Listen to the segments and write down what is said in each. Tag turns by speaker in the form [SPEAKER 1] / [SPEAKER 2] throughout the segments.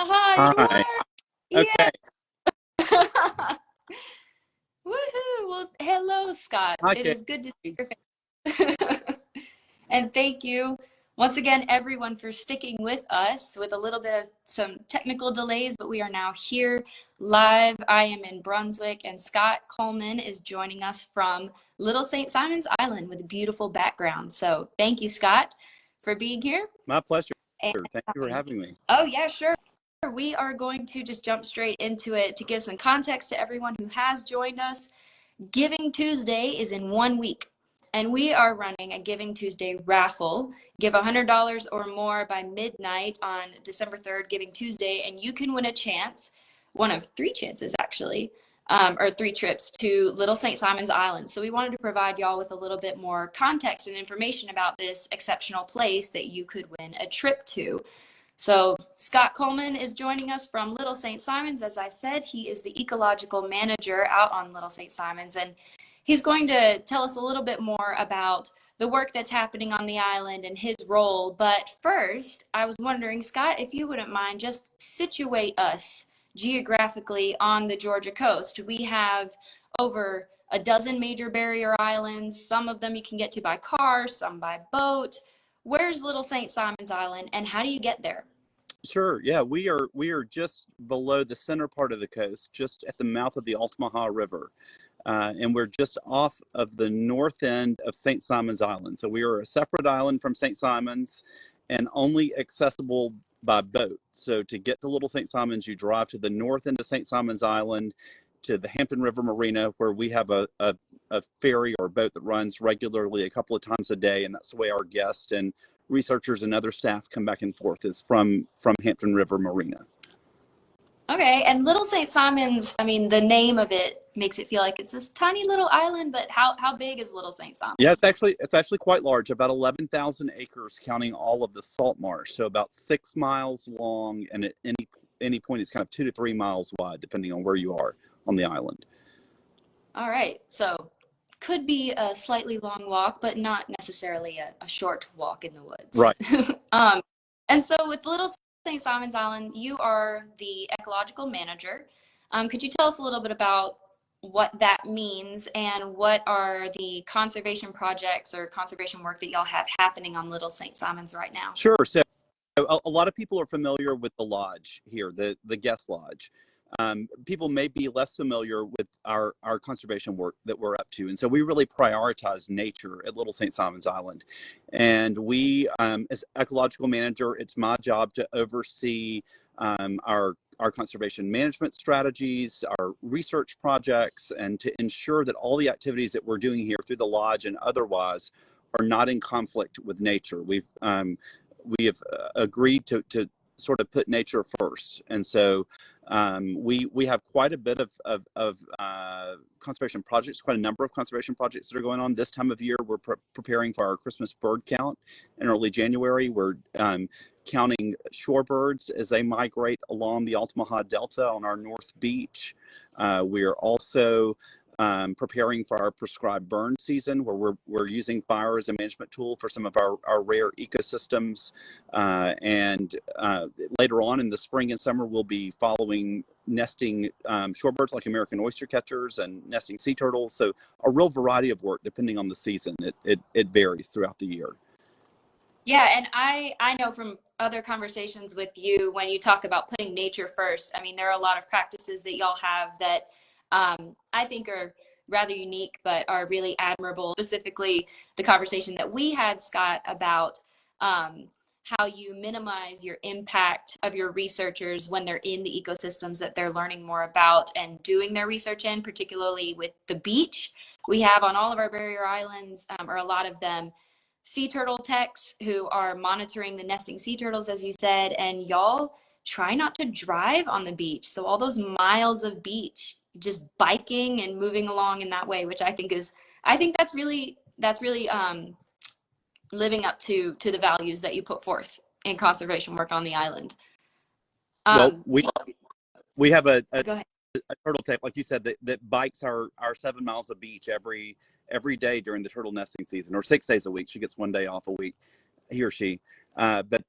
[SPEAKER 1] Haha, it
[SPEAKER 2] Hi.
[SPEAKER 1] worked.
[SPEAKER 2] Okay.
[SPEAKER 1] Yes. Woohoo. Well, hello, Scott.
[SPEAKER 2] Hi,
[SPEAKER 1] It is good to see
[SPEAKER 2] Katie.
[SPEAKER 1] your face. And thank you once again, everyone, for sticking with us with a little bit of some technical delays, but we are now here live. I am in Brunswick, and Scott Coleman is joining us from Little St. Simon's Island with a beautiful background. So thank you, Scott, for being here.
[SPEAKER 2] My pleasure.
[SPEAKER 1] And,
[SPEAKER 2] Thank you for having me.
[SPEAKER 1] oh, yeah, sure. We are going to just jump straight into it to give some context to everyone who has joined us. Giving Tuesday is in 1 week, and we are running a Giving Tuesday raffle. Give $100 or more by midnight on December 3rd, Giving Tuesday, and you can win a chance, one of three chances actually, or three trips to Little St. Simon's Island. So we wanted to provide y'all with a little bit more context and information about this exceptional place that you could win a trip to. So Scott Coleman is joining us from Little St. Simon's. As I said, he is the Ecological Manager out on Little St. Simon's, and he's going to tell us a little bit more about the work that's happening on the island and his role. But first, I was wondering, Scott, if you wouldn't mind just situate us geographically on the Georgia coast. We have over a dozen major barrier islands. Some of them you can get to by car, some by boat. Where's Little St. Simon's Island, and how do you get there?
[SPEAKER 2] Sure. Yeah, we are just below the center part of the coast, just at the mouth of the Altamaha River. And we're just off of the north end of St. Simon's Island. So we are a separate island from St. Simon's and only accessible by boat. So to get to Little St. Simon's, you drive to the north end of St. Simon's Island to the Hampton River Marina, where we have a ferry or boat that runs regularly a couple of times a day. And that's the way our guests and researchers and other staff come back and forth, is from Hampton River Marina.
[SPEAKER 1] Okay, and Little St. Simon's, I mean, the name of it makes it feel like it's this tiny little island, but how big is Little St. Simon's?
[SPEAKER 2] Yeah, it's actually quite large, about 11,000 acres, counting all of the salt marsh. So about 6 miles long, and at any point it's kind of 2 to 3 miles wide, depending on where you are on the island.
[SPEAKER 1] All right, so could be a slightly long walk, but not necessarily a short walk in the woods.
[SPEAKER 2] Right.
[SPEAKER 1] And so with Little St. Simon's Island, you are the ecological manager. Could you tell us a little bit about what that means and what are the conservation projects or conservation work that y'all have happening on Little St. Simon's right now?
[SPEAKER 2] Sure. So a lot of people are familiar with the lodge here, the guest lodge. People may be less familiar with our conservation work that we're up to. And so we really prioritize nature at Little St. Simon's Island. And we, as ecological manager, it's my job to oversee our conservation management strategies, our research projects, and to ensure that all the activities that we're doing here through the lodge and otherwise are not in conflict with nature. We have agreed to sort of put nature first. And so we have quite a bit of conservation projects, quite a number of conservation projects that are going on. This time of year, we're preparing for our Christmas bird count in early January. We're counting shorebirds as they migrate along the Altamaha Delta on our North Beach. We are also preparing for our prescribed burn season, where we're using fire as a management tool for some of our rare ecosystems. And later on in the spring and summer, we'll be following nesting shorebirds like American oyster catchers and nesting sea turtles. So a real variety of work depending on the season. It varies throughout the year.
[SPEAKER 1] Yeah, and I know from other conversations with you, when you talk about putting nature first, I mean, there are a lot of practices that y'all have that I think are rather unique, but are really admirable. Specifically, the conversation that we had, Scott, about how you minimize your impact of your researchers when they're in the ecosystems that they're learning more about and doing their research in, particularly with the beach. We have on all of our barrier islands, or a lot of them, sea turtle techs who are monitoring the nesting sea turtles, as you said, and y'all try not to drive on the beach. So all those miles of beach, just biking and moving along in that way, which I think that's really living up to the values that you put forth in conservation work on the island.
[SPEAKER 2] Well, we have a
[SPEAKER 1] go ahead.
[SPEAKER 2] A turtle tech, like you said, that bikes our 7 miles of beach every day during the turtle nesting season, or 6 days a week. She gets 1 day off a week, he or she. But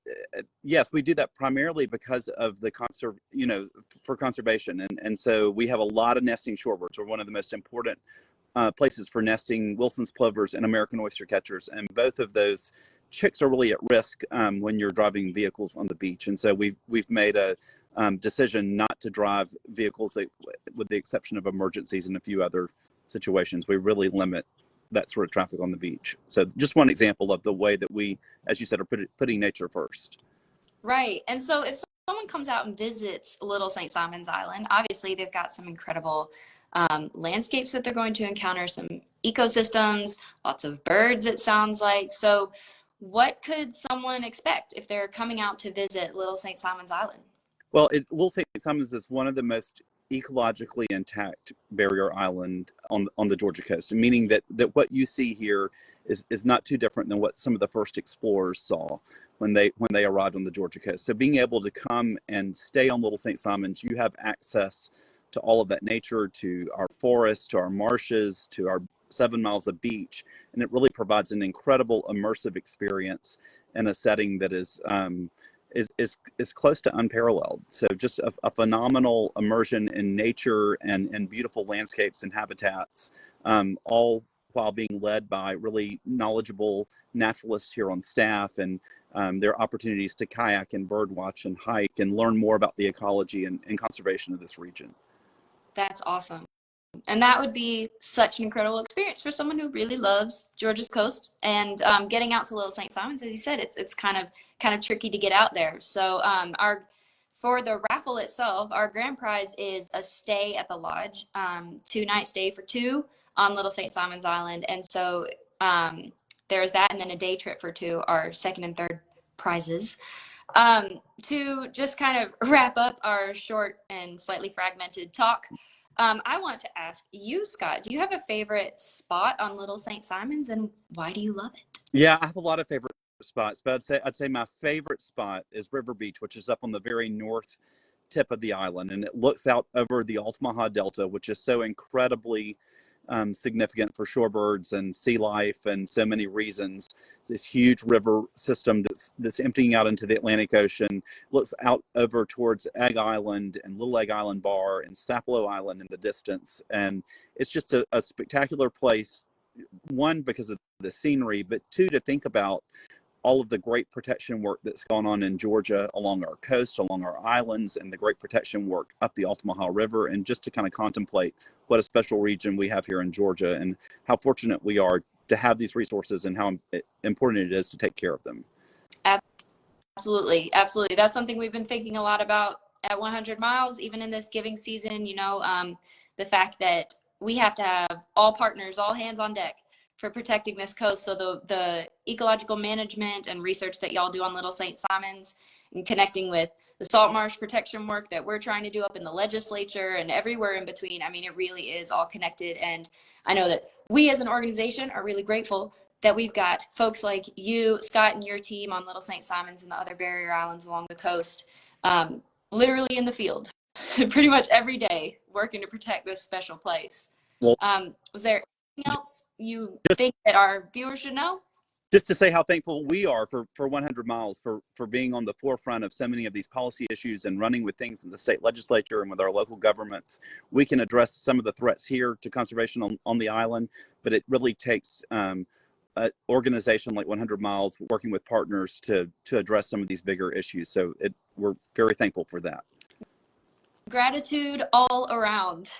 [SPEAKER 2] yes, we do that primarily because of the for conservation. And so we have a lot of nesting shorebirds. We're one of the most important places for nesting Wilson's plovers and American oyster catchers. And both of those chicks are really at risk when you're driving vehicles on the beach. And so we've made a decision not to drive vehicles, with the exception of emergencies and a few other situations. We really limit that sort of traffic on the beach. So just one example of the way that we, as you said, are putting nature first.
[SPEAKER 1] Right. And so if someone comes out and visits Little St. Simon's Island, obviously they've got some incredible landscapes that they're going to encounter, some ecosystems, lots of birds, it sounds like. So what could someone expect if they're coming out to visit Little St. Simon's Island?
[SPEAKER 2] Well, Little St. Simon's is one of the most ecologically intact barrier island on the Georgia coast, meaning that what you see here is not too different than what some of the first explorers saw when they arrived on the Georgia coast. So being able to come and stay on Little St. Simon's, you have access to all of that nature, to our forests, to our marshes, to our 7 miles of beach, and it really provides an incredible immersive experience in a setting that is close to unparalleled. So just a phenomenal immersion in nature and beautiful landscapes and habitats, all while being led by really knowledgeable naturalists here on staff. And there are opportunities to kayak and bird watch and hike and learn more about the ecology and conservation of this region.
[SPEAKER 1] That's awesome. And that would be such an incredible experience for someone who really loves Georgia's coast. And getting out to Little St. Simon's, as you said, it's kind of tricky to get out there. So for the raffle itself, our grand prize is a stay at the lodge, 2-night stay for 2 on Little St. Simon's Island. And so there's that, and then a day trip for 2, our second and third prizes. To just kind of wrap up our short and slightly fragmented talk, I want to ask you, Scott, do you have a favorite spot on Little St. Simon's, and why do you love it?
[SPEAKER 2] Yeah, I have a lot of favorite spots, but I'd say my favorite spot is River Beach, which is up on the very north tip of the island, and it looks out over the Altamaha Delta, which is so incredibly significant for shorebirds and sea life and so many reasons. This huge river system that's emptying out into the Atlantic Ocean, looks out over towards Egg Island and Little Egg Island Bar and Sapelo Island in the distance. And it's just a spectacular place, one, because of the scenery, but two, to think about all of the great protection work that's gone on in Georgia along our coast, along our islands, and the great protection work up the Altamaha River, and just to kind of contemplate what a special region we have here in Georgia and how fortunate we are to have these resources and how important it is to take care of them.
[SPEAKER 1] Absolutely. Absolutely. That's something we've been thinking a lot about at 100 miles, even in this giving season, the fact that we have to have all partners, all hands on deck for protecting this coast. So the ecological management and research that y'all do on Little St. Simon's, and connecting with the salt marsh protection work that we're trying to do up in the legislature and everywhere in between. I mean, it really is all connected. And I know that we as an organization are really grateful that we've got folks like you, Scott, and your team on Little St. Simon's and the other barrier islands along the coast, literally in the field pretty much every day working to protect this special place.
[SPEAKER 2] Well,
[SPEAKER 1] was there anything else you think that our viewers should know?
[SPEAKER 2] Just to say how thankful we are for 100 miles, for being on the forefront of so many of these policy issues and running with things in the state legislature and with our local governments. We can address some of the threats here to conservation on the island, but it really takes an organization like 100 miles working with partners to address some of these bigger issues. So we're very thankful for that.
[SPEAKER 1] Gratitude all around.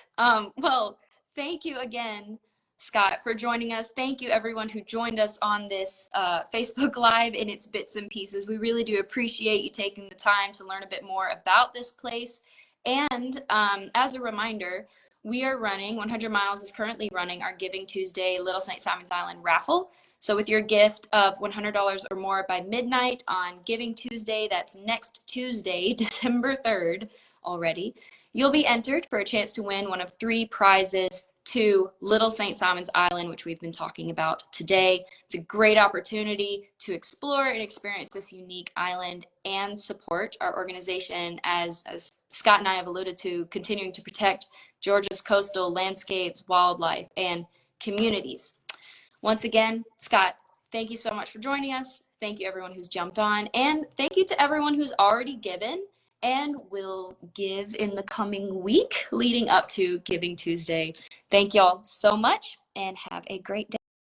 [SPEAKER 1] Well, thank you again, Scott, for joining us. Thank you, everyone who joined us on this Facebook Live in its bits and pieces. We really do appreciate you taking the time to learn a bit more about this place. And as a reminder, we are running, 100 Miles is currently running our Giving Tuesday Little St. Simon's Island raffle. So with your gift of $100 or more by midnight on Giving Tuesday, that's next Tuesday, December 3rd already, you'll be entered for a chance to win one of 3 prizes to Little St. Simon's Island, which we've been talking about today. It's a great opportunity to explore and experience this unique island and support our organization as Scott and I have alluded to, continuing to protect Georgia's coastal landscapes, wildlife, and communities. Once again, Scott, thank you so much for joining us. Thank you everyone who's jumped on, and thank you to everyone who's already given and will give in the coming week leading up to Giving Tuesday. Thank y'all so much and have a great day.